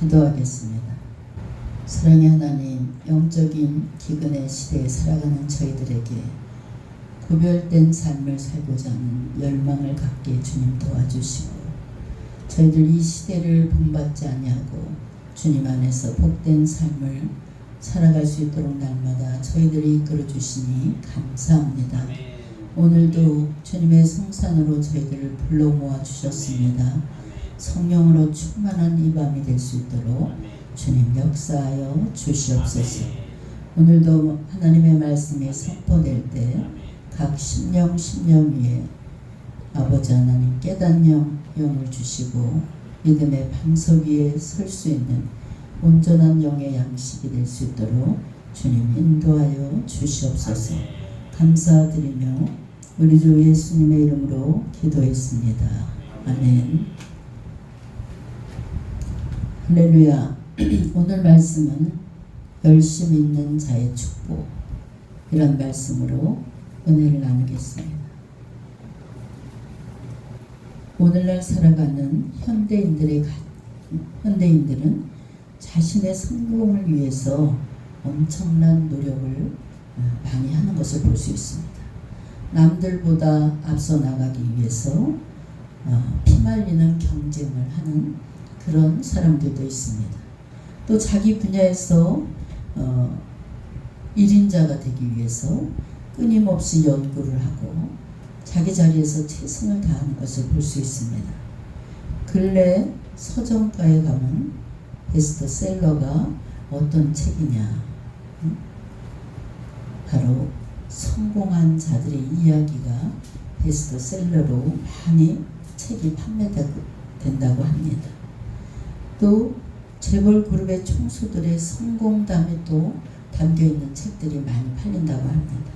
기도하겠습니다. 사랑의 하나님, 영적인 기근의 시대에 살아가는 저희들에게 구별된 삶을 살고자 하는 열망을 갖게 주님 도와주시고, 저희들 이 시대를 본받지 아니하고 주님 안에서 복된 삶을 살아갈 수 있도록 날마다 저희들이 이끌어 주시니 감사합니다. 오늘도 주님의 성산으로 저희들을 불러 모아 주셨습니다. 성령으로 충만한 이 밤이 될 수 있도록 주님 역사하여 주시옵소서. 오늘도 하나님의 말씀이 선포될 때 각 심령 위에 아버지 하나님 깨닫는 영을 주시고 믿음의 반석 위에 설 수 있는 온전한 영의 양식이 될 수 있도록 주님 인도하여 주시옵소서. 감사드리며 우리 주 예수님의 이름으로 기도했습니다. 아멘. 할렐루야. 오늘 말씀은 열심 있는 자의 축복, 이런 말씀으로 은혜를 나누겠습니다. 오늘날 살아가는 현대인들은 자신의 성공을 위해서 엄청난 노력을 많이 하는 것을 볼 수 있습니다. 남들보다 앞서 나가기 위해서 피말리는 경쟁을 하는 그런 사람들도 있습니다. 또 자기 분야에서 1인자가 되기 위해서 끊임없이 연구를 하고 자기 자리에서 최선을 다하는 것을 볼 수 있습니다. 근래 서점가에 가면 베스트셀러가 어떤 책이냐, 바로 성공한 자들의 이야기가 베스트셀러로 많이 책이 판매된다고 합니다. 또 재벌 그룹의 총수들의 성공담이 또 담겨있는 책들이 많이 팔린다고 합니다.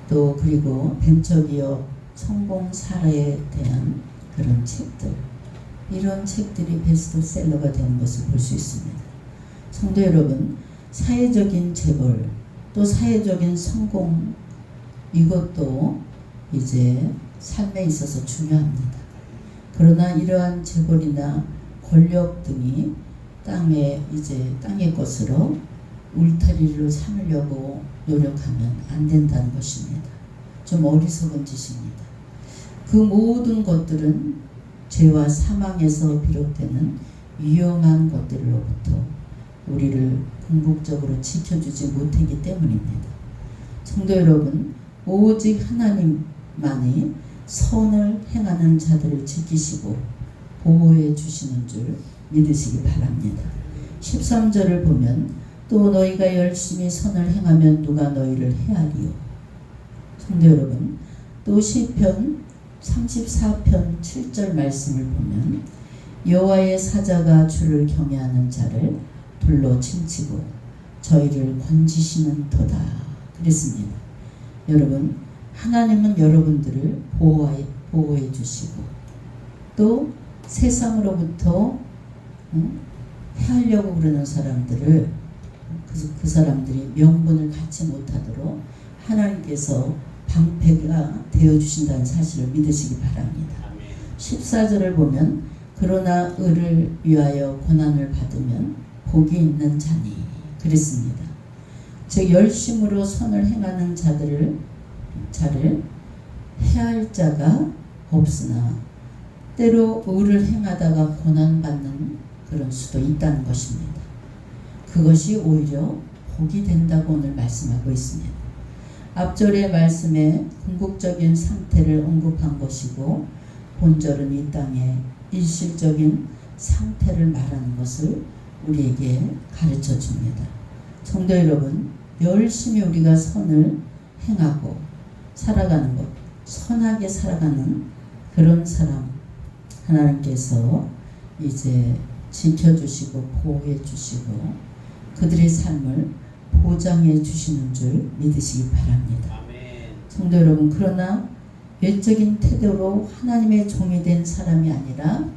또 그리고 벤처기업 성공 사례에 대한 그런 책들, 이런 책들이 베스트셀러가 되는 것을 볼 수 있습니다. 성도 여러분, 사회적인 재벌 또 사회적인 성공, 이것도 이제 삶에 있어서 중요합니다. 그러나 이러한 재벌이나 권력 등이 땅의 것으로 울타리로 삼으려고 노력하면 안 된다는 것입니다. 좀 어리석은 짓입니다. 그 모든 것들은 죄와 사망에서 비롯되는 위험한 것들로부터 우리를 궁극적으로 지켜주지 못하기 때문입니다. 성도 여러분, 오직 하나님만이 선을 행하는 자들을 지키시고 보호해 주시는 줄 믿으시기 바랍니다. 13절을 보면 또 너희가 열심히 선을 행하면 누가 너희를 헤아리요. 성도 여러분, 또 시편 34편 7절 말씀을 보면 여호와의 사자가 주를 경외하는 자를 불러 칭치고 저희를 건지시는 도다 그랬습니다. 여러분, 하나님은 여러분들을 보호해 주시고 또 세상으로부터 해하려고 그러는 사람들을, 그 사람들이 명분을 갖지 못하도록 하나님께서 방패가 되어주신다는 사실을 믿으시기 바랍니다. 14절을 보면 그러나 의를 위하여 고난을 받으면 복이 있는 자니 그랬습니다. 즉 열심으로 선을 행하는 자를 해할 자가 없으나 때로 의를 행하다가 고난받는 그런 수도 있다는 것입니다. 그것이 오히려 복이 된다고 오늘 말씀하고 있습니다. 앞절의 말씀에 궁극적인 상태를 언급한 것이고 본절은 이 땅의 일시적인 상태를 말하는 것을 우리에게 가르쳐 줍니다. 성도 여러분, 열심히 우리가 선을 행하고 살아가는 것, 선하게 살아가는 그런 사람 하나님께서 이제 지켜주시고 보호해 주시고 그들의 삶을 보장해 주시는 줄 믿으시기 바랍니다. 성도 여러분, 그러나 외적인 태도로 하나님의 종이 된 사람이 아니라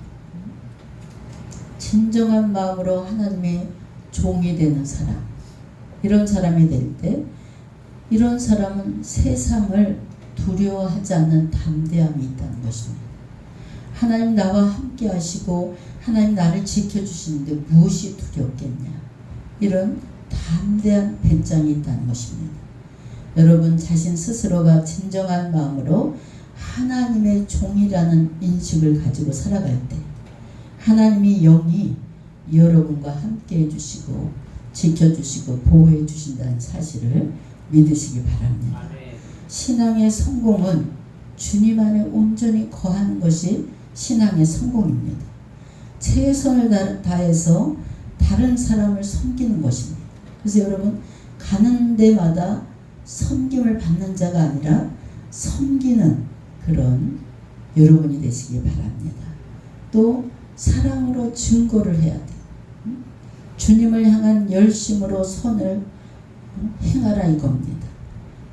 진정한 마음으로 하나님의 종이 되는 사람, 이런 사람이 될 때 이런 사람은 세상을 두려워하지 않는 담대함이 있다는 것입니다. 하나님 나와 함께 하시고 하나님 나를 지켜주시는데 무엇이 두렵겠냐. 이런 담대한 배짱이 있다는 것입니다. 여러분 자신 스스로가 진정한 마음으로 하나님의 종이라는 인식을 가지고 살아갈 때 하나님이 영이 여러분과 함께 해주시고 지켜주시고 보호해 주신다는 사실을 믿으시기 바랍니다. 신앙의 성공은 주님 안에 온전히 거하는 것이 신앙의 성공입니다. 최선을 다해서 다른 사람을 섬기는 것입니다. 그래서 여러분 가는 데마다 섬김을 받는 자가 아니라 섬기는 그런 여러분이 되시기 바랍니다. 또 사랑으로 증거를 해야 돼요. 주님을 향한 열심으로 선을 행하라 이겁니다.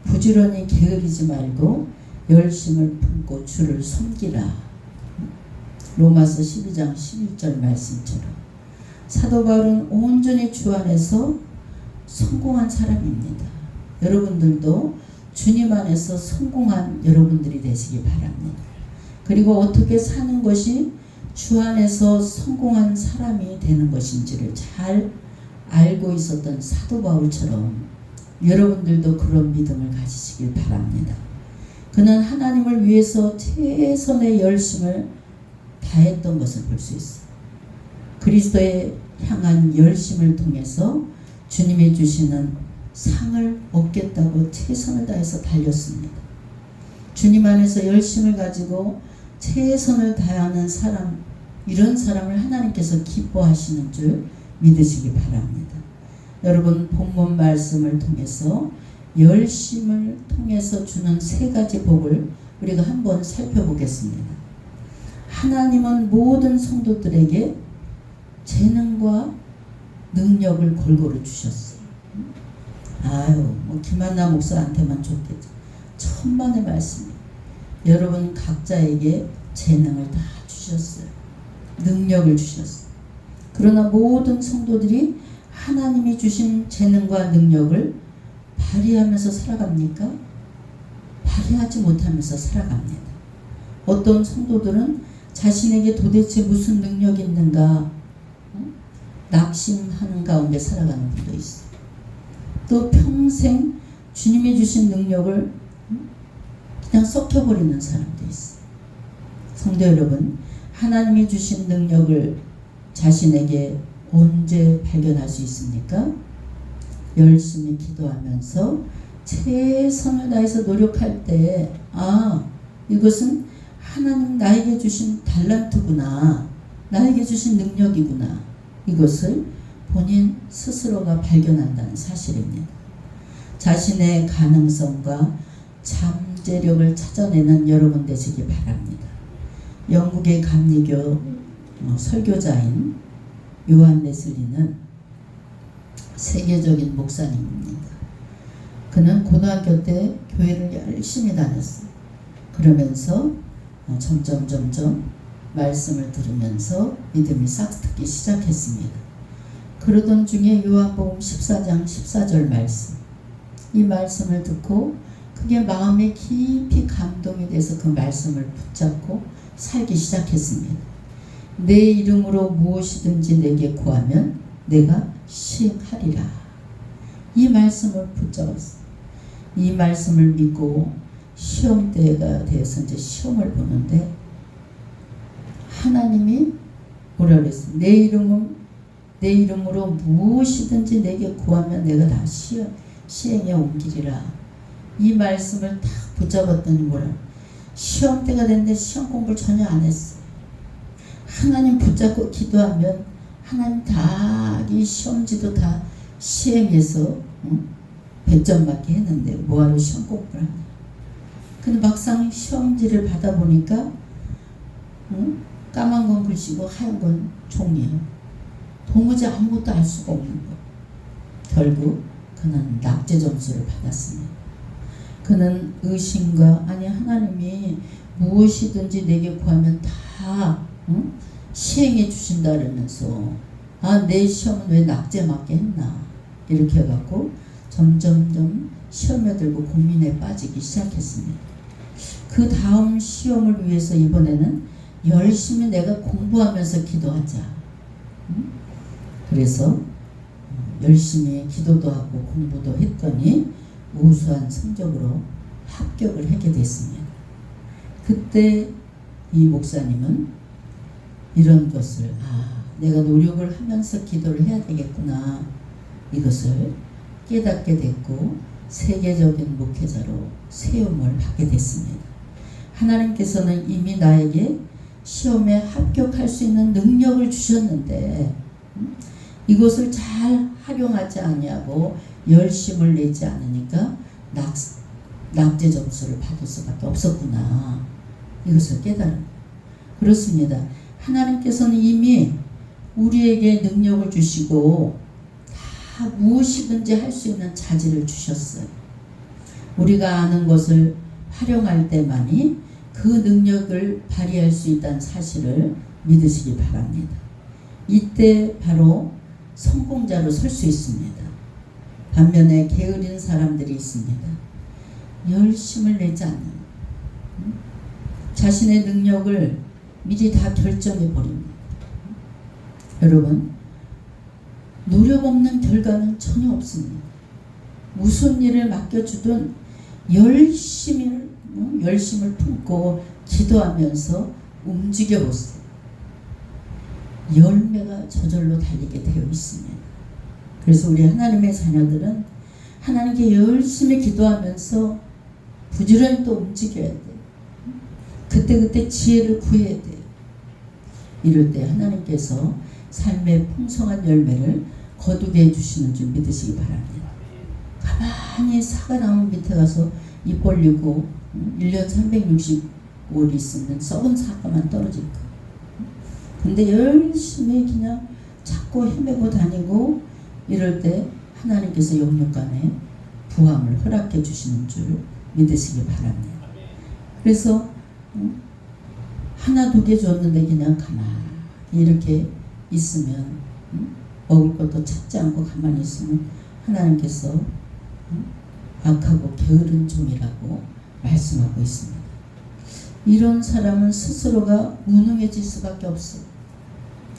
부지런히 게으르지 말고 열심을 품고 주를 섬기라. 로마서 12장 11절 말씀처럼 사도 바울은 온전히 주 안에서 성공한 사람입니다. 여러분들도 주님 안에서 성공한 여러분들이 되시기 바랍니다. 그리고 어떻게 사는 것이 주 안에서 성공한 사람이 되는 것인지를 잘 알고 있었던 사도 바울처럼 여러분들도 그런 믿음을 가지시길 바랍니다. 그는 하나님을 위해서 최선의 열심을 다했던 것을 볼 수 있어요. 그리스도에 향한 열심을 통해서 주님이 주시는 상을 얻겠다고 최선을 다해서 달렸습니다. 주님 안에서 열심을 가지고 최선을 다하는 사람, 이런 사람을 하나님께서 기뻐하시는 줄 믿으시기 바랍니다. 여러분 본문 말씀을 통해서 열심을 통해서 주는 세 가지 복을 우리가 한번 살펴보겠습니다. 하나님은 모든 성도들에게 재능과 능력을 골고루 주셨어요. 뭐 김한나 목사한테만 줬겠죠. 천만의 말씀이에요. 여러분 각자에게 재능을 다 주셨어요. 능력을 주셨어요. 그러나 모든 성도들이 하나님이 주신 재능과 능력을 발휘하면서 살아갑니까? 발휘하지 못하면서 살아갑니다. 어떤 성도들은 자신에게 도대체 무슨 능력이 있는가 낙심하는 가운데 살아가는 분도 있어요. 또 평생 주님이 주신 능력을 그냥 썩혀버리는 사람도 있어요. 성도 여러분, 하나님이 주신 능력을 자신에게 언제 발견할 수 있습니까? 열심히 기도하면서 최선을 다해서 노력할 때 이것은 하나님 나에게 주신 달란트구나, 나에게 주신 능력이구나, 이것을 본인 스스로가 발견한다는 사실입니다. 자신의 가능성과 잠재력을 찾아내는 여러분 되시기 바랍니다. 영국의 감리교 설교자인 요한 웨슬리는 세계적인 목사님입니다. 그는 고등학교 때 교회를 열심히 다녔어요. 그러면서 점점 말씀을 들으면서 믿음이 싹트기 시작했습니다. 그러던 중에 요한복음 14장 14절 말씀, 이 말씀을 듣고 그게 마음에 깊이 감동이 돼서 그 말씀을 붙잡고 살기 시작했습니다. 내 이름으로 무엇이든지 내게 구하면 내가 시행하리라. 이 말씀을 붙잡았어요. 이 말씀을 믿고 시험대가 되어서 이제 시험을 보는데 하나님이 뭐라 그랬어요? 내 이름으로 무엇이든지 내게 구하면 내가 다 시행해 옮기리라. 이 말씀을 딱 붙잡았더니 뭐라? 시험대가 됐는데 시험 공부를 전혀 안 했어요. 하나님 붙잡고 기도하면 하나님 다 이 시험지도 다 시행해서 100점 맞게 했는데 뭐하러 시험 공부를 하냐. 근데 막상 시험지를 받아보니까 까만 건 글씨고 하얀 건 종이에요. 도무지 아무것도 알 수가 없는 거예요. 결국 그는 낙제 점수를 받았습니다. 그는 의심과 하나님이 무엇이든지 내게 구하면 다 시행해 주신다 그러면서 내 시험은 왜 낙제 맞게 했나 이렇게 해갖고 점점점 시험에 들고 고민에 빠지기 시작했습니다. 그 다음 시험을 위해서 이번에는 열심히 내가 공부하면서 기도하자. 그래서 열심히 기도도 하고 공부도 했더니 우수한 성적으로 합격을 하게 됐습니다. 그때 이 목사님은 이런 것을 내가 노력을 하면서 기도를 해야 되겠구나, 이것을 깨닫게 됐고 세계적인 목회자로 세움을 받게 됐습니다. 하나님께서는 이미 나에게 시험에 합격할 수 있는 능력을 주셨는데 이것을 잘 활용하지 않냐고 열심을 내지 않으니까 낙제 점수를 받을 수밖에 없었구나, 이것을 깨달은. 그렇습니다. 하나님께서는 이미 우리에게 능력을 주시고 다 무엇이든지 할 수 있는 자질을 주셨어요. 우리가 아는 것을 활용할 때만이 그 능력을 발휘할 수 있다는 사실을 믿으시기 바랍니다. 이때 바로 성공자로 설 수 있습니다. 반면에 게으른 사람들이 있습니다. 열심을 내지 않는, 자신의 능력을 미리 다 결정해 버립니다. 여러분, 노력 없는 결과는 전혀 없습니다. 무슨 일을 맡겨주든 열심을 품고 기도하면서 움직여 보세요. 열매가 저절로 달리게 되어 있습니다. 그래서 우리 하나님의 자녀들은 하나님께 열심히 기도하면서 부지런히 또 움직여야 돼요. 그때그때 지혜를 구해야 돼요. 이럴 때 하나님께서 삶의 풍성한 열매를 거두게 해주시는 줄 믿으시기 바랍니다. 가만히 사과나무 밑에 가서 입 벌리고 1년 365일 있으면 썩은 사과만 떨어질 거예요. 근데 열심히 그냥 찾고 헤매고 다니고 이럴 때 하나님께서 영육간에 부함을 허락해 주시는 줄 믿으시기 바랍니다. 그래서 하나 두 개 줬는데 그냥 가만히 이렇게 있으면 먹을 것도 찾지 않고 가만히 있으면 하나님께서 악하고 게으른 종이라고 말씀하고 있습니다. 이런 사람은 스스로가 무능해질 수밖에 없어요.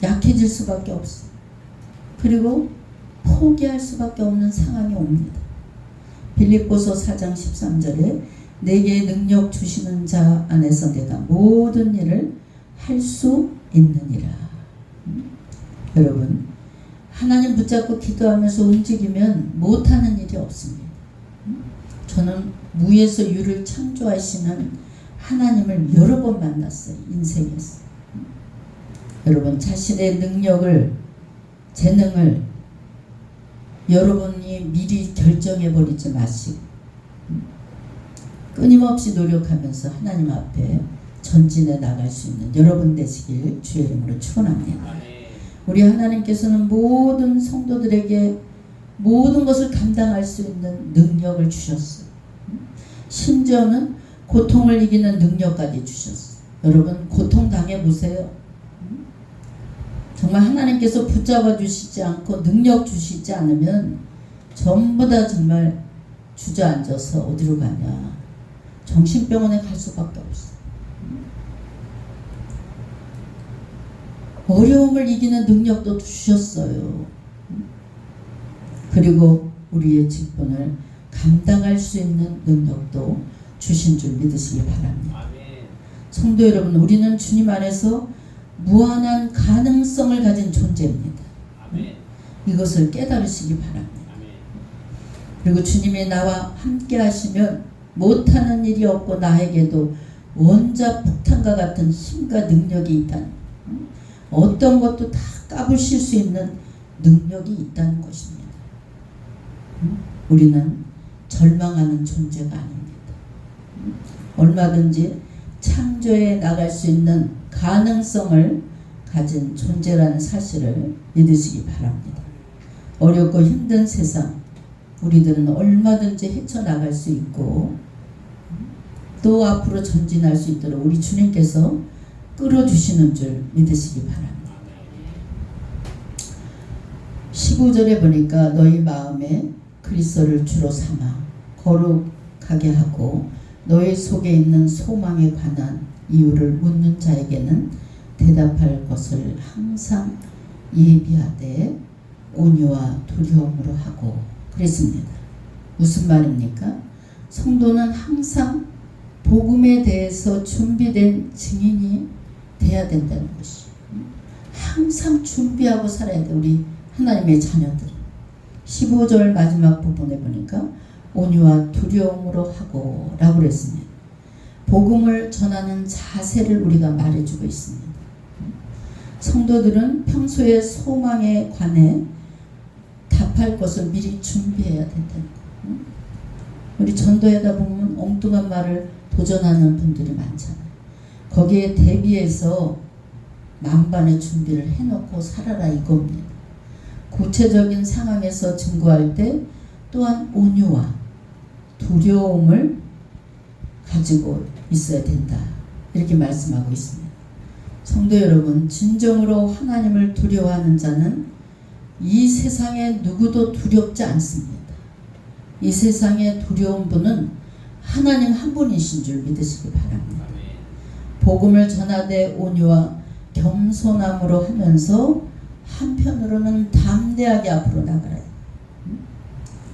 약해질 수밖에 없어요. 그리고 포기할 수밖에 없는 상황이 옵니다. 빌립보서 4장 13절에 내게 능력 주시는 자 안에서 내가 모든 일을 할 수 있느니라. 여러분, 하나님 붙잡고 기도하면서 움직이면 못하는 일이 없습니다. 저는 무에서 유를 창조하시는 하나님을 여러 번 만났어요. 인생에서. 여러분, 자신의 능력을, 재능을 여러분이 미리 결정해버리지 마시고 끊임없이 노력하면서 하나님 앞에 전진해 나갈 수 있는 여러분 되시길 주의 이름으로 축원합니다. 우리 하나님께서는 모든 성도들에게 모든 것을 감당할 수 있는 능력을 주셨어요. 심지어는 고통을 이기는 능력까지 주셨어요. 여러분, 고통 당해보세요. 정말 하나님께서 붙잡아 주시지 않고 능력 주시지 않으면 전부 다 정말 주저앉아서 어디로 가냐, 정신병원에 갈 수밖에 없어요. 어려움을 이기는 능력도 주셨어요. 그리고 우리의 직분을 감당할 수 있는 능력도 주신 줄 믿으시기 바랍니다. 성도 여러분, 우리는 주님 안에서 무한한 가능성을 가진 존재입니다. 이것을 깨달으시기 바랍니다. 그리고 주님이 나와 함께 하시면 못하는 일이 없고 나에게도 원자 폭탄과 같은 힘과 능력이 있다는, 어떤 것도 다 까부실 수 있는 능력이 있다는 것입니다. 우리는 절망하는 존재가 아닙니다. 얼마든지 창조해 나갈 수 있는 가능성을 가진 존재라는 사실을 믿으시기 바랍니다. 어렵고 힘든 세상, 우리들은 얼마든지 헤쳐나갈 수 있고 또 앞으로 전진할 수 있도록 우리 주님께서 끌어주시는 줄 믿으시기 바랍니다. 19절에 보니까 너희 마음에 그리스도를 주로 삼아 거룩하게 하고 너희 속에 있는 소망에 관한 이유를 묻는 자에게는 대답할 것을 항상 예비하되 온유와 두려움으로 하고 그랬습니다. 무슨 말입니까? 성도는 항상 복음에 대해서 준비된 증인이 돼야 된다는 것이. 항상 준비하고 살아야 돼. 우리 하나님의 자녀들. 15절 마지막 부분에 보니까 온유와 두려움으로 하고 라고 그랬습니다. 복음을 전하는 자세를 우리가 말해주고 있습니다. 성도들은 평소의 소망에 관해 답할 것을 미리 준비해야 된다는 거예요. 우리 전도회다 보면 엉뚱한 말을 도전하는 분들이 많잖아요. 거기에 대비해서 만반의 준비를 해놓고 살아라 이겁니다. 구체적인 상황에서 증거할 때 또한 온유와 두려움을 가지고 있어야 된다. 이렇게 말씀하고 있습니다. 성도 여러분, 진정으로 하나님을 두려워하는 자는 이 세상에 누구도 두렵지 않습니다. 이 세상에 두려운 분은 하나님 한 분이신 줄 믿으시기 바랍니다. 복음을 전하되 온유와 겸손함으로 하면서 한편으로는 담대하게 앞으로 나가라.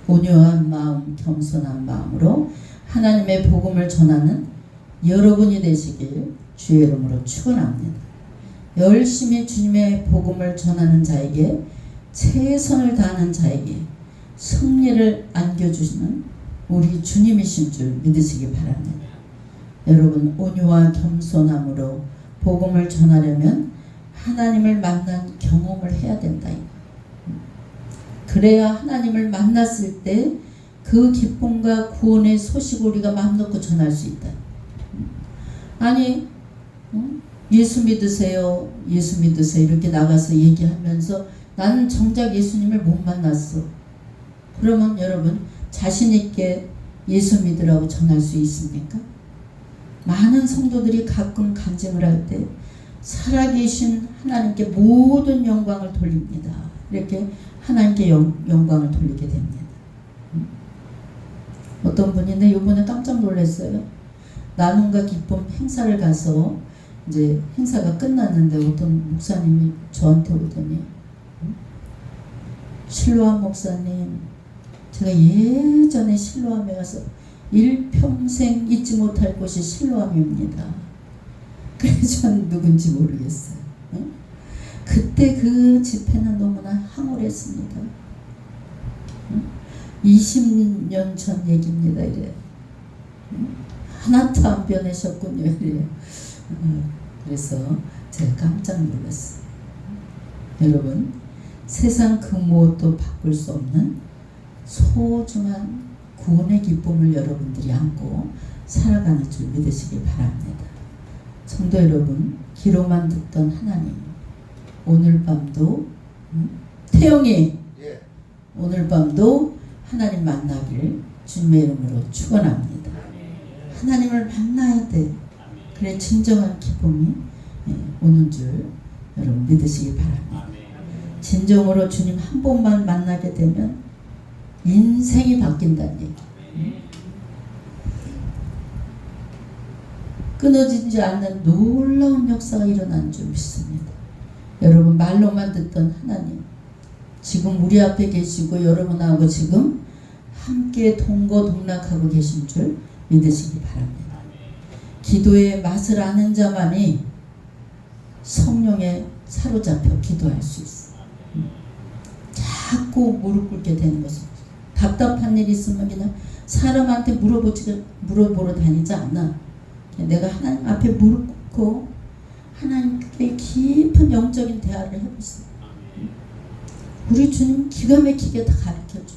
온유한 마음, 겸손한 마음으로 하나님의 복음을 전하는 여러분이 되시길 주의 이름으로 축원합니다. 열심히 주님의 복음을 전하는 자에게, 최선을 다하는 자에게 승리를 안겨주시는 우리 주님이신 줄 믿으시기 바랍니다. 여러분, 온유와 겸손함으로 복음을 전하려면 하나님을 만난 경험을 해야 된다. 그래야 하나님을 만났을 때 그 기쁨과 구원의 소식을 우리가 마음 놓고 전할 수 있다. 아니 예수 믿으세요, 예수 믿으세요 이렇게 나가서 얘기하면서 나는 정작 예수님을 못 만났어. 그러면 여러분 자신 있게 예수 믿으라고 전할 수 있습니까? 많은 성도들이 가끔 간증을 할 때 살아계신 하나님께 모든 영광을 돌립니다. 이렇게 하나님께 영광을 돌리게 됩니다. 어떤 분인데 이번에 깜짝 놀랐어요. 나눔과 기쁨 행사를 가서 이제 행사가 끝났는데 어떤 목사님이 저한테 오더니 실로암 목사님, 제가 예전에 실로암에 가서 일평생 잊지 못할 곳이 실로암입니다. 그래서 저는 누군지 모르겠어요. 그때 그 집회는 너무나 황홀했습니다. 20년 전 얘기입니다. 이래. 하나도 안 변하셨군요. 이래요. 그래서 제가 깜짝 놀랐어요. 여러분, 세상 그 무엇도 바꿀 수 없는 소중한 구원의 기쁨을 여러분들이 안고 살아가는 줄 믿으시기 바랍니다. 성도 여러분, 귀로만 듣던 하나님, 오늘 밤도 태영이 오늘 밤도 하나님 만나길 주님의 이름으로 축원합니다. 하나님을 만나야 돼. 그래 진정한 기쁨이 오는 줄 여러분 믿으시기 바랍니다. 진정으로 주님 한 번만 만나게 되면 인생이 바뀐다는 얘기. 끊어지지 않는 놀라운 역사가 일어난 줄 믿습니다. 여러분, 말로만 듣던 하나님 지금 우리 앞에 계시고 여러분하고 지금 함께 동거동락하고 계신 줄 믿으시기 바랍니다. 기도의 맛을 아는 자만이 성령에 사로잡혀 기도할 수 있어요. 자꾸 무릎 꿇게 되는 것은 답답한 일 있으면 그냥 사람한테 물어보러 다니지 않나. 내가 하나님 앞에 무릎 꿇고 하나님께 깊은 영적인 대화를 해보세요. 우리 주님 기가 막히게 다 가르쳐줘.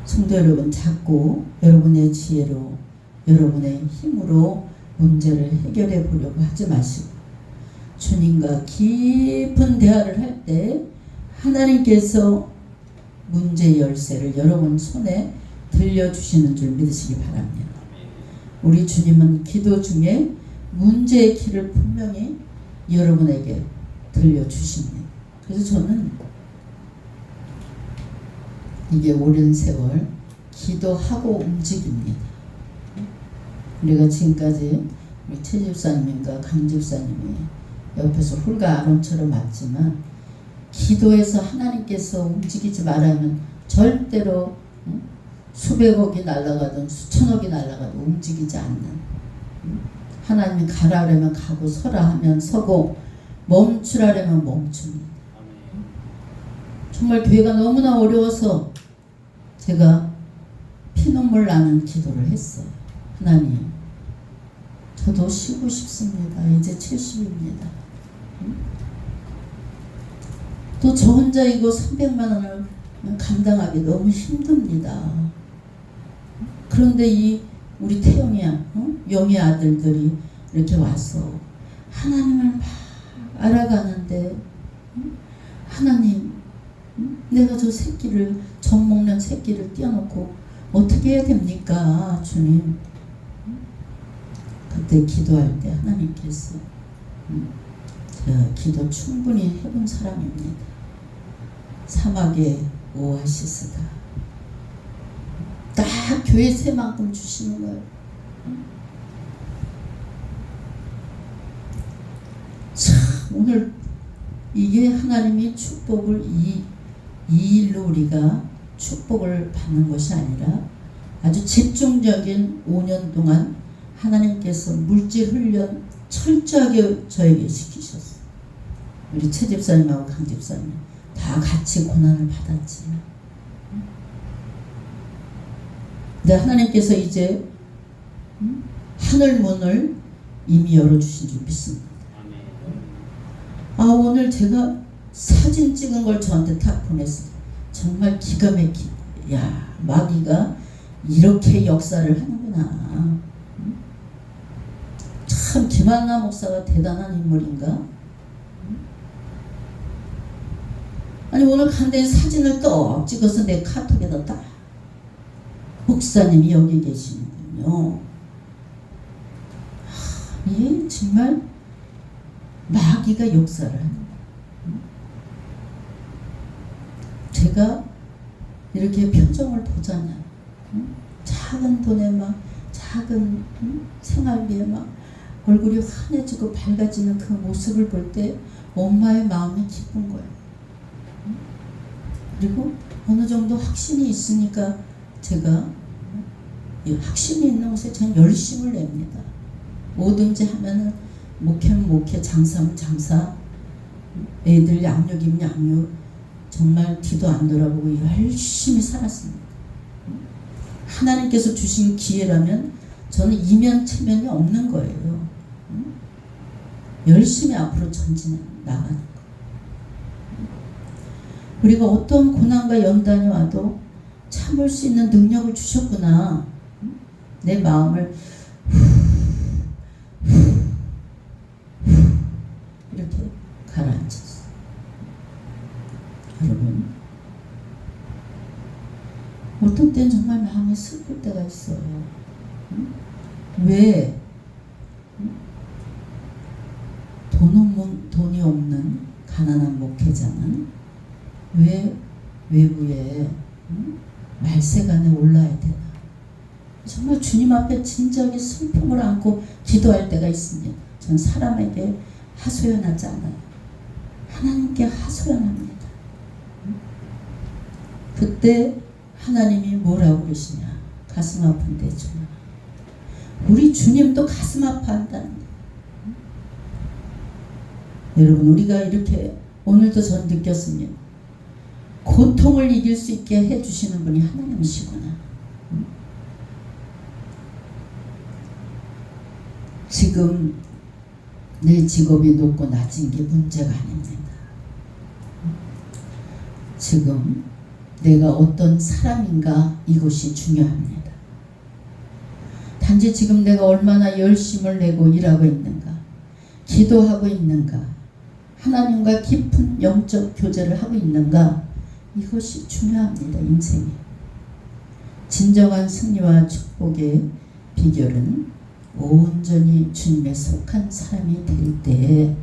성도 여러분, 자꾸 여러분의 지혜로 여러분의 힘으로 문제를 해결해 보려고 하지 마시고 주님과 깊은 대화를 할 때 하나님께서 문제 열쇠를 여러분 손에 들려주시는 줄 믿으시기 바랍니다. 우리 주님은 기도 중에 문제의 키를 분명히 여러분에게 들려주십니다. 그래서 저는 이게 오랜 세월 기도하고 움직입니다. 우리가 지금까지 우리 최 집사님과 강 집사님이 옆에서 홀과 아론처럼 왔지만 기도해서 하나님께서 움직이지 말라면 절대로 수백억이 날아가든 수천억이 날아가도 움직이지 않는, 하나님이 가라하면 가고 서라 하면 서고 멈추라면 멈춥니다. 정말 교회가 너무나 어려워서 제가 피눈물 나는 기도를 했어요. 하나님, 저도 쉬고 싶습니다. 이제 70입니다. 또 저 혼자 이거 300만 원을 감당하기 너무 힘듭니다. 그런데 이 우리 태영이야, 영의 아들들이 이렇게 와서 하나님을 막 알아가는데, 하나님, 내가 저 새끼를, 젖 먹는 새끼를 떼어놓고 어떻게 해야 됩니까, 주님? 그때 기도할 때 하나님께서, 제가 기도 충분히 해본 사람입니다. 사막의 오아시스다. 딱 교회 새만큼 주시는 거예요. 참, 오늘 이게 하나님이 축복을 이 일로 우리가 축복을 받는 것이 아니라 아주 집중적인 5년 동안 하나님께서 물질 훈련 철저하게 저에게 시키셨어요. 우리 최 집사님하고 강 집사님 다 같이 고난을 받았지만, 근데 하나님께서 이제 하늘 문을 이미 열어주신 줄 믿습니다. 아, 오늘 제가 사진 찍은 걸 저한테 딱 보냈어요. 정말 기가 막히고, 야, 마귀가 이렇게 역사를 하는구나. 참 김한나 목사가 대단한 인물인가? 아니, 오늘 간단히 사진을 떡 찍어서 내 카톡에다 딱, 목사님이 여기 계시는군요. 예, 정말 마귀가 역사를 하는 거예요. 제가 이렇게 표정을 보잖아요. 작은 돈에 막, 작은 생활비에 막 얼굴이 환해지고 밝아지는 그 모습을 볼 때 엄마의 마음이 기쁜 거예요. 그리고 어느 정도 확신이 있으니까 제가 확신이 있는 곳에 저는 열심을 냅니다. 뭐든지 하면은 목회는 목회, 장사면 장사, 애들 양육이면 양육, 정말 뒤도 안 돌아보고 열심히 살았습니다. 하나님께서 주신 기회라면 저는 이면체면이 없는 거예요. 열심히 앞으로 전진해 나가는 거. 우리가 어떤 고난과 연단이 와도 참을 수 있는 능력을 주셨구나. 내 마음을 이렇게 가라앉혔어. 여러분, 어떤 때는 정말 마음이 슬플 때가 있어요. 왜 돈이 없는 가난한 목회자는 왜 외부에 말세간에 올라야 되나? 정말 주님 앞에 진지하게 슬픔을 안고 기도할 때가 있습니다. 전 사람에게 하소연하지 않아요. 하나님께 하소연합니다. 그때 하나님이 뭐라고 그러시냐? 가슴 아픈데 주나. 우리 주님도 가슴 아파한다는 거예요. 여러분, 우리가 이렇게 오늘도 전 느꼈습니다. 고통을 이길 수 있게 해주시는 분이 하나님이시구나. 지금 내 직업이 높고 낮은 게 문제가 아닙니다. 지금 내가 어떤 사람인가, 이것이 중요합니다. 단지 지금 내가 얼마나 열심을 내고 일하고 있는가, 기도하고 있는가, 하나님과 깊은 영적 교제를 하고 있는가, 이것이 중요합니다. 인생에. 진정한 승리와 축복의 비결은 온전히 주님에 속한 사람이 될 때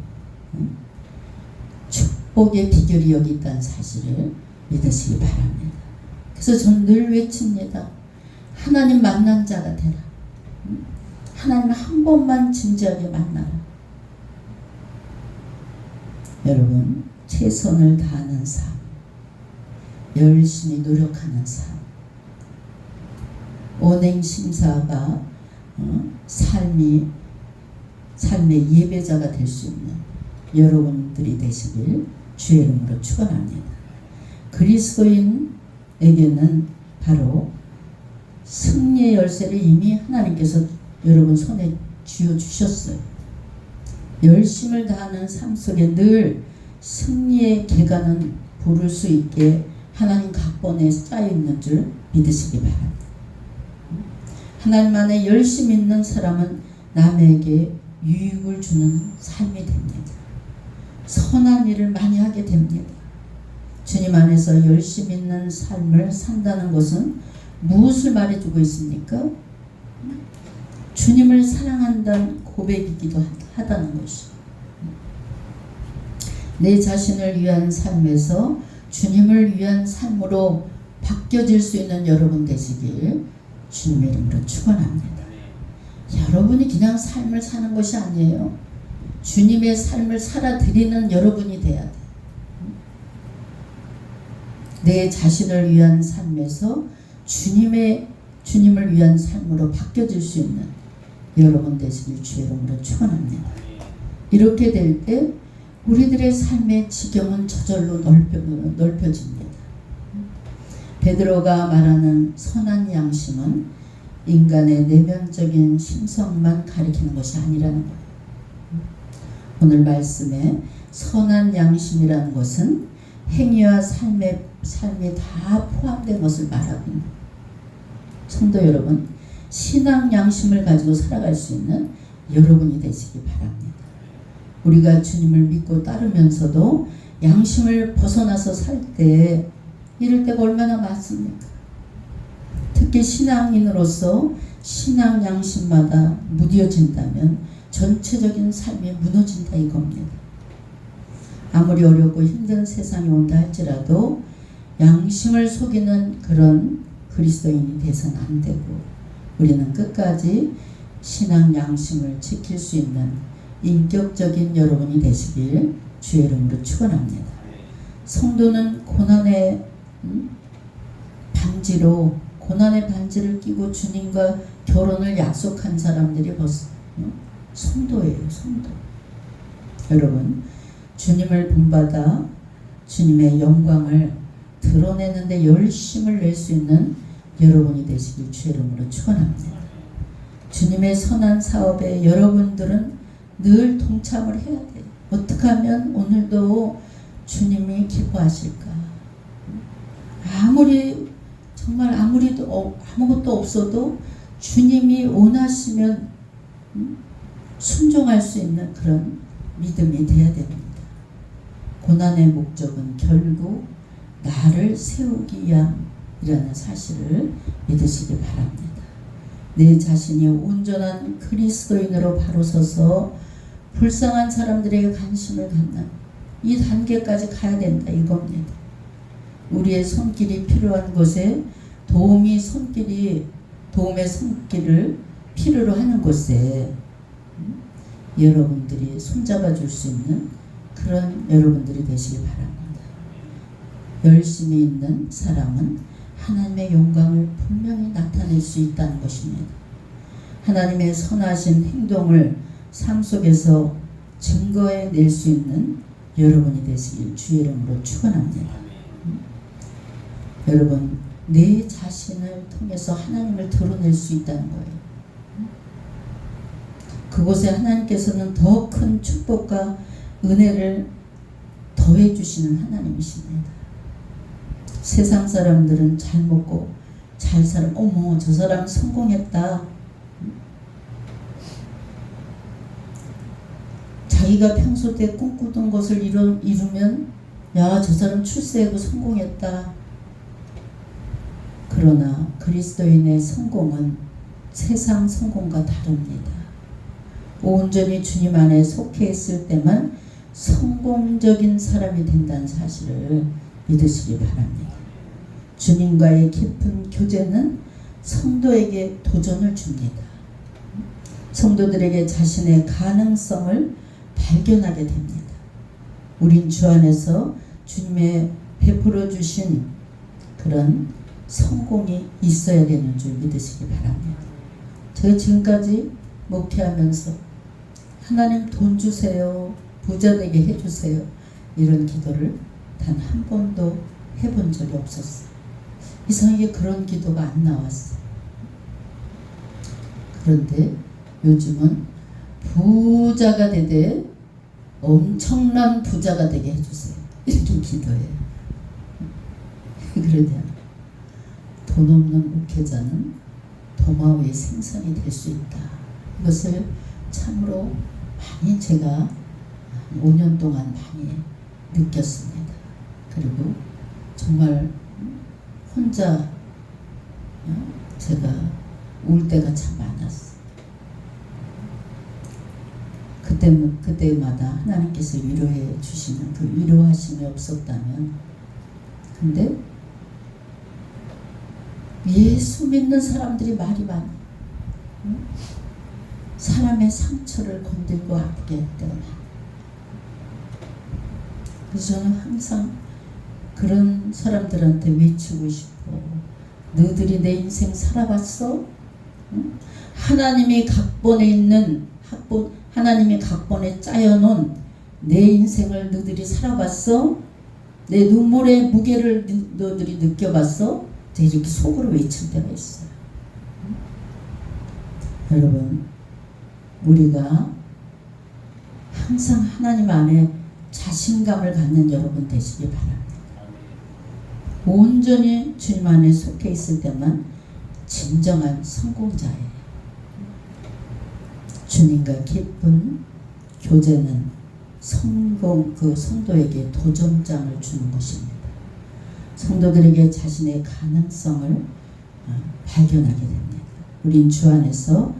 축복의 비결이 여기 있다는 사실을 믿으시기 바랍니다. 그래서 저는 늘 외칩니다. 하나님 만난 자가 되라. 하나님 한 번만 진지하게 만나라. 여러분, 최선을 다하는 삶, 열심히 노력하는 삶, 언행심사가 삶의 예배자가 될 수 있는 여러분들이 되시길 주의 이름으로 축원합니다. 그리스도인에게는 바로 승리의 열쇠를 이미 하나님께서 여러분 손에 쥐어주셨어요. 열심을 다하는 삶 속에 늘 승리의 계가는 부를 수 있게 하나님 각본에 쌓여있는 줄 믿으시기 바랍니다. 하나님 안에 열심 있는 사람은 남에게 유익을 주는 삶이 됩니다. 선한 일을 많이 하게 됩니다. 주님 안에서 열심 있는 삶을 산다는 것은 무엇을 말해주고 있습니까? 주님을 사랑한다는 고백이기도 하다는 것이죠. 내 자신을 위한 삶에서 주님을 위한 삶으로 바뀌어질 수 있는 여러분 되시길 주님의 이름으로 축원합니다. 여러분이 그냥 삶을 사는 것이 아니에요. 주님의 삶을 살아드리는 여러분이 돼야 돼. 내 자신을 위한 삶에서 주님을 위한 삶으로 바뀌어질 수 있는 여러분 되시길 주의 이름으로 축원합니다. 이렇게 될 때 우리들의 삶의 지경은 저절로 넓혀집니다. 베드로가 말하는 선한 양심은 인간의 내면적인 심성만 가리키는 것이 아니라는 거예요. 오늘 말씀에 선한 양심이라는 것은 행위와 삶이 다 포함된 것을 말합니다. 성도 여러분, 신앙 양심을 가지고 살아갈 수 있는 여러분이 되시기 바랍니다. 우리가 주님을 믿고 따르면서도 양심을 벗어나서 살 때 이럴 때가 얼마나 많습니까? 특히 신앙인으로서 신앙 양심마다 무뎌진다면 전체적인 삶이 무너진다 이겁니다. 아무리 어렵고 힘든 세상이 온다 할지라도 양심을 속이는 그런 그리스도인이 돼서는 안 되고 우리는 끝까지 신앙 양심을 지킬 수 있는 인격적인 여러분이 되시길 주의 이름으로 축원합니다. 성도는 고난의 반지를 끼고 주님과 결혼을 약속한 사람들이 벌써 성도예요. 성도. 여러분, 주님을 본받아 주님의 영광을 드러내는데 열심을 낼 수 있는 여러분이 되시길 주의 이름으로 축원합니다. 주님의 선한 사업에 여러분들은 늘 동참을 해야 돼요. 어떻게 하면 오늘도 주님이 기뻐하실까? 아무것도 없어도 주님이 원하시면 순종할 수 있는 그런 믿음이 되어야 됩니다. 고난의 목적은 결국 나를 세우기 위함이라는 사실을 믿으시기 바랍니다. 내 자신이 온전한 그리스도인으로 바로 서서 불쌍한 사람들에게 관심을 갖는 이 단계까지 가야 된다 이겁니다. 우리의 손길이 필요한 곳에 도움의 손길을 필요로 하는 곳에 여러분들이 손잡아 줄 수 있는 그런 여러분들이 되시기 바랍니다. 열심히 있는 사람은 하나님의 영광을 분명히 나타낼 수 있다는 것입니다. 하나님의 선하신 행동을 삶 속에서 증거해 낼 수 있는 여러분이 되시길 주의 이름으로 축원합니다. 여러분, 내 자신을 통해서 하나님을 드러낼 수 있다는 거예요. 그곳에 하나님께서는 더 큰 축복과 은혜를 더해 주시는 하나님이십니다. 세상 사람들은 잘 먹고 잘 살아, 어머 저 사람 성공했다. 자기가 평소 때 꿈꾸던 것을 이루면 야 저 사람 출세하고 성공했다. 그러나 그리스도인의 성공은 세상 성공과 다릅니다. 온전히 주님 안에 속해 있을 때만 성공적인 사람이 된다는 사실을 믿으시기 바랍니다. 주님과의 깊은 교제는 성도에게 도전을 줍니다. 성도들에게 자신의 가능성을 발견하게 됩니다. 우린 주 안에서 주님의 베풀어 주신 그런 성공이 있어야 되는 줄 믿으시기 바랍니다. 제가 지금까지 목회하면서 하나님 돈 주세요, 부자 되게 해주세요, 이런 기도를 단 한 번도 해본 적이 없었어요. 이상하게 그런 기도가 안 나왔어요. 그런데 요즘은 부자가 되되 엄청난 부자가 되게 해주세요, 이렇게 기도해요. 그러냐, 돈 없는 목회자는 도마위의 생선이 될 수 있다. 이것을 참으로 많이 제가 5년 동안 많이 느꼈습니다. 그리고 정말 혼자 제가 울 때가 참 많았어요. 그때마다 하나님께서 위로해 주시는 그 위로하심이 없었다면, 근데 예수 믿는 사람들이 말이 많아. 사람의 상처를 건들고 아프게 할 때가 많아. 그래서 저는 항상 그런 사람들한테 외치고 싶어. 너희들이 내 인생 살아봤어? 하나님이 각본에 있는 하나님이 각본에 짜여놓은 내 인생을 너희들이 살아봤어? 내 눈물의 무게를 너희들이 느껴봤어? 제가 이렇게 속으로 외칠 때가 있어요. 여러분, 우리가 항상 하나님 안에 자신감을 갖는 여러분 되시기 바랍니다. 온전히 주님 안에 속해 있을 때만 진정한 성공자예요. 주님과 깊은 교제는 그 성도에게 도전장을 주는 것입니다. 성도들에게 자신의 가능성을 발견하게 됩니다. 우린 주 안에서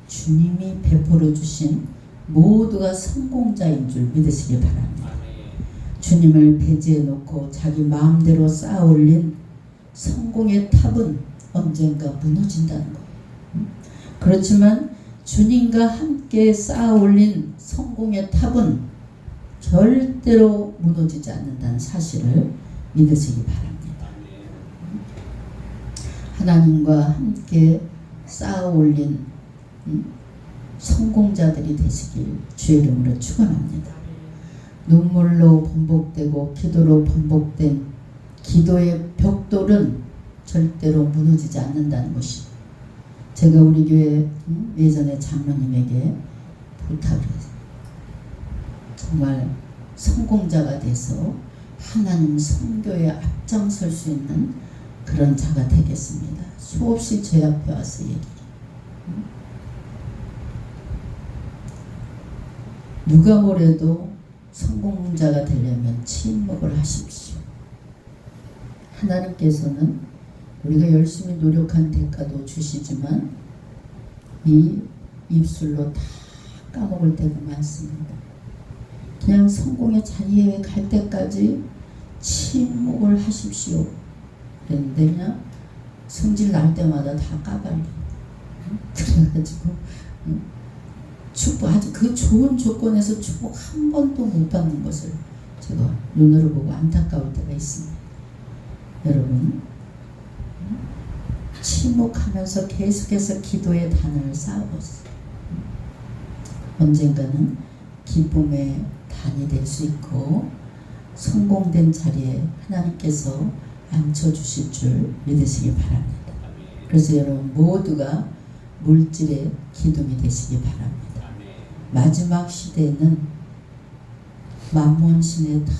주님이 베풀어 주신 모두가 성공자인 줄 믿으시기 바랍니다. 주님을 배제해 놓고 자기 마음대로 쌓아 올린 성공의 탑은 언젠가 무너진다는 거예요. 그렇지만 주님과 함께 쌓아 올린 성공의 탑은 절대로 무너지지 않는다는 사실을 믿으시기 바랍니다. 하나님과 함께 쌓아 올린 성공자들이 되시길 주의 이름으로 축원합니다. 눈물로 번복되고 기도로 번복된 기도의 벽돌은 절대로 무너지지 않는다는 것이, 제가 우리 교회 예전에 장로님에게 부탁을 했어요. 정말 성공자가 돼서 하나님 선교에 앞장설 수 있는 그런 자가 되겠습니다. 수없이 제 앞에 와서 얘기해요. 누가 뭐래도 성공자가 되려면 침묵을 하십시오. 하나님께서는 우리가 열심히 노력한 대가도 주시지만 이 입술로 다 까먹을 때가 많습니다. 그냥 성공의 자리에 갈 때까지 침묵을 하십시오 그랬는데 그냥 성질 날 때마다 다 까발려. 그래가지고 축복, 아주 그 좋은 조건에서 축복 한 번도 못 받는 것을 제가 눈으로 보고 안타까울 때가 있습니다. 여러분, 침묵하면서 계속해서 기도의 단을 쌓아보세요. 언젠가는 기쁨의 단이 될 수 있고 성공된 자리에 하나님께서 앉혀주실 줄 믿으시기 바랍니다. 그래서 여러분 모두가 물질의 기둥이 되시기 바랍니다. 마지막 시대에는 만몬신의 다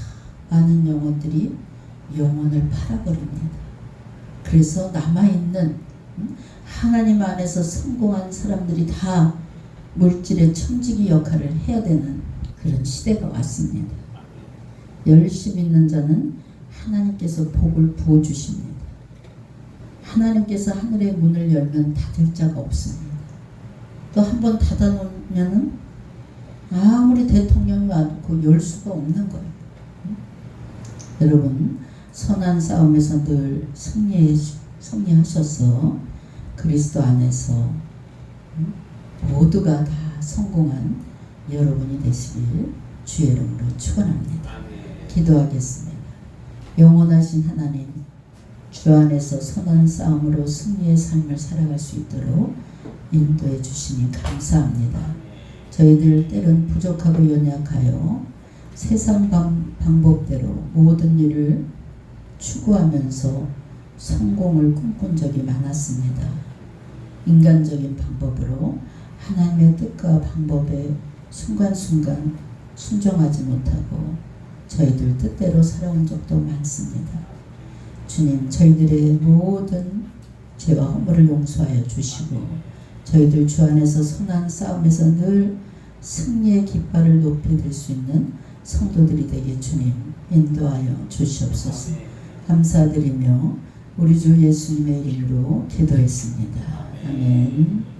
많은 영혼들이 영혼을 팔아버립니다. 그래서 남아있는 하나님 안에서 성공한 사람들이 다 물질의 청지기 역할을 해야 되는 그런 시대가 왔습니다. 열심히 있는 자는 하나님께서 복을 부어주십니다. 하나님께서 하늘의 문을 열면 닫을 자가 없습니다. 또 한 번 닫아놓으면 아무리 대통령이 와도 열 수가 없는 거예요. 여러분, 선한 싸움에서 늘 승리하셔서 그리스도 안에서 모두가 다 성공한 여러분이 되시길 주의 이름으로 축원합니다. 기도하겠습니다. 영원하신 하나님, 주 안에서 선한 싸움으로 승리의 삶을 살아갈 수 있도록 인도해 주시니 감사합니다. 저희들 때론 부족하고 연약하여 세상 방법대로 모든 일을 추구하면서 성공을 꿈꾼 적이 많았습니다. 인간적인 방법으로 하나님의 뜻과 방법에 순간순간 순종하지 못하고 저희들 뜻대로 살아온 적도 많습니다. 주님, 저희들의 모든 죄와 허물을 용서하여 주시고 저희들 주 안에서 선한 싸움에서 늘 승리의 깃발을 높이 들 수 있는 성도들이 되게 주님 인도하여 주시옵소서. 감사드리며 우리 주 예수님의 이름으로 기도했습니다. 아멘.